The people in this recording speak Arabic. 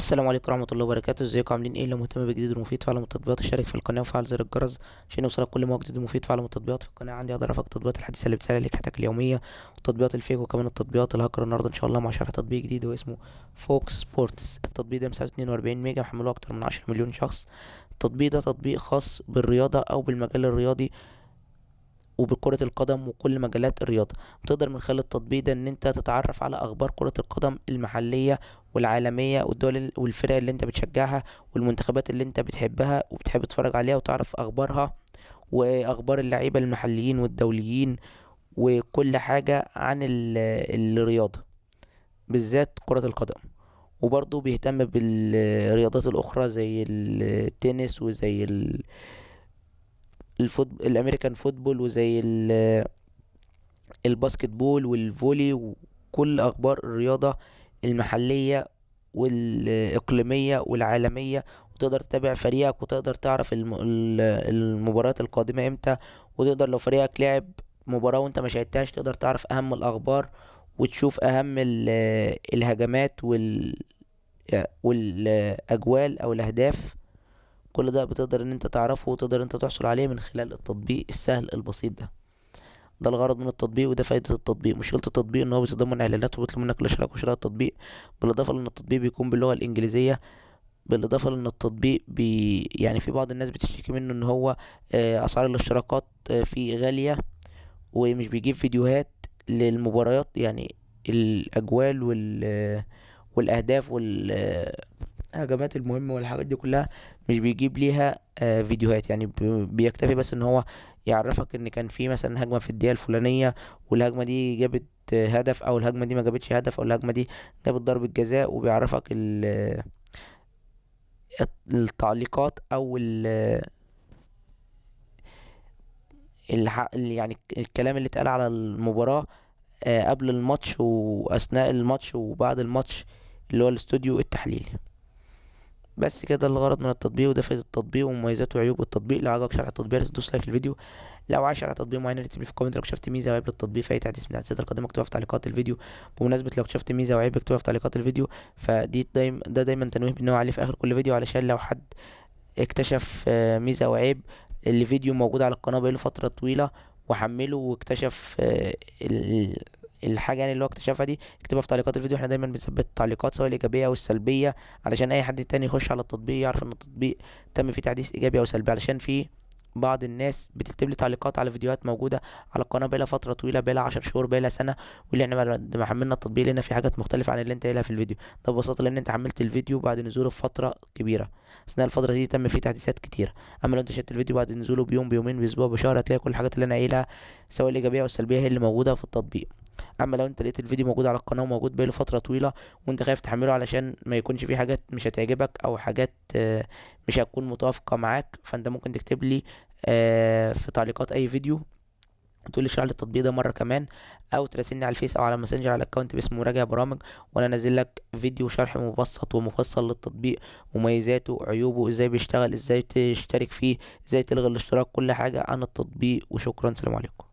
السلام عليكم ورحمة الله وبركاته. ازيكم عاملين ايه؟ لو مهتم بجديد ومفيد فعلا من التطبيقات اشترك في القناة وفعل زر الجرس عشان يوصلك كل ما هو جديد ومفيد. فعلا من التطبيقات في القناة عندي اقدر افك التطبيقات الحديثة اللي بتسهل عليك حياتك اليومية والتطبيقات الفيك وكمان التطبيقات الهاكر. النهاردة ان شاء الله مع شرح تطبيق جديد واسمه فوكس سبورتس. التطبيق ده مساحته 42 ميجا، محمله اكتر من 10 مليون شخص. التطبيق ده تطبيق خاص بالرياضة او بالمجال الرياضي وبكرة القدم وكل مجالات الرياضة. بتقدر من خلال التطبيق ده ان انت تتعرف على اخبار كرة القدم المحلية والعالمية والدول والفرق اللي انت بتشجعها والمنتخبات اللي انت بتحبها وبتحب تتفرج عليها وتعرف اخبارها واخبار اللعيبة المحليين والدوليين وكل حاجة عن الرياضة بالذات كرة القدم. وبرضه بيهتم بالرياضات الاخرى زي التنس وزي الامريكان فوتبول وزي الباسكت بول والفولي وكل اخبار الرياضة المحلية والاقليمية والعالمية. وتقدر تتابع فريقك وتقدر تعرف المباريات القادمة امتى. وتقدر لو فريقك لعب مباراة وانت ما شاهدتهاش تقدر تعرف اهم الاخبار وتشوف اهم الهجمات والاجوال او الاهداف. كل ده بتقدر ان انت تعرفه وتقدر انت تحصل عليه من خلال التطبيق السهل البسيط ده. ده الغرض من التطبيق وده فايدة التطبيق. مشكلة التطبيق ان هو بيتضمن اعلانات وبيطلب منك الاشتراك وشراء التطبيق، بالاضافة لان التطبيق بيكون باللغة الانجليزية. بالاضافة لان التطبيق يعني في بعض الناس بتشتكي منه ان هو اسعار الاشتراكات فيه غالية ومش بيجيب فيديوهات للمباريات، يعني الاجوال والاهداف والهجمات المهمة والحاجات دي كلها مش بيجيب ليها فيديوهات. يعني بيكتفي بس ان هو يعرفك ان كان في مثلا هجمة في الدقيقة الفلانية والهجمة دي جابت هدف او الهجمة دي ما جابتش هدف او الهجمة دي جابت ضربة جزاء، وبيعرفك التعليقات او يعني الكلام اللي اتقال على المباراة قبل الماتش واثناء الماتش وبعد الماتش، اللي هو الاستوديو التحليلي. بس كده الغرض من التطبيق وده فايدة التطبيق ومميزات وعيوب التطبيق. لو عجبك شرح التطبيق تدوس لايك الفيديو. لو عايز شرح تطبيق معين اكتب لي في الكومنت. لو اكتشفت ميزه وعيب للتطبيق في اي تحديث من التحديثات القادمه اكتبها في تعليقات الفيديو. بمناسبه لو اكتشفت ميزه وعيب اكتبها في تعليقات الفيديو. ده دايما تنويه بنوع عليه في اخر كل فيديو علشان لو حد اكتشف ميزه وعيب الفيديو موجود على القناه بقاله فتره طويله وحمله واكتشف الحاجه يعني اللي هو اكتشفها دي اكتبها في تعليقات الفيديو. احنا دايما بنثبت التعليقات سواء الايجابيه او السلبيه علشان اي حد تاني يخش على التطبيق يعرف ان التطبيق تم فيه تحديث ايجابي او سلبي. علشان في بعض الناس بتكتب لي تعليقات على فيديوهات موجوده على القناه بقالها فتره طويله، بقالها 10 شهور، بقالها سنه، واللي احنا بعد ما حملنا التطبيق لقينا في حاجات مختلفه عن اللي انت قايلها في الفيديو. ده ببساطه لان انت حملت الفيديو بعد نزوله بفتره كبيره. اثناء الفتره دي تم فيه تحديثات كتيره. اما لو انت شفت الفيديو بعد نزوله بيوم بيومين باسبوع بشهر هتلاقي كل الحاجات اللي انا قايلها سواء الايجابيه والسلبيه هي اللي موجوده في التطبيق. اما لو انت لقيت الفيديو موجود على القناه وموجود بقاله فتره طويله وانت خايف تحمله علشان ما يكونش فيه حاجات مش هتعجبك او حاجات مش هتكون متوافقه معاك، فانت ممكن تكتب لي في تعليقات اي فيديو تقول لي اشرح لي التطبيق ده مره كمان، او تراسلني على الفيس او على الماسنجر على الاكونت باسم مراجع برامج وانا انزل لك فيديو شرح مبسط ومفصل للتطبيق، مميزاته عيوبه ازاي بيشتغل ازاي تشترك فيه ازاي تلغي الاشتراك، كل حاجه عن التطبيق. وشكرا، سلام عليكم.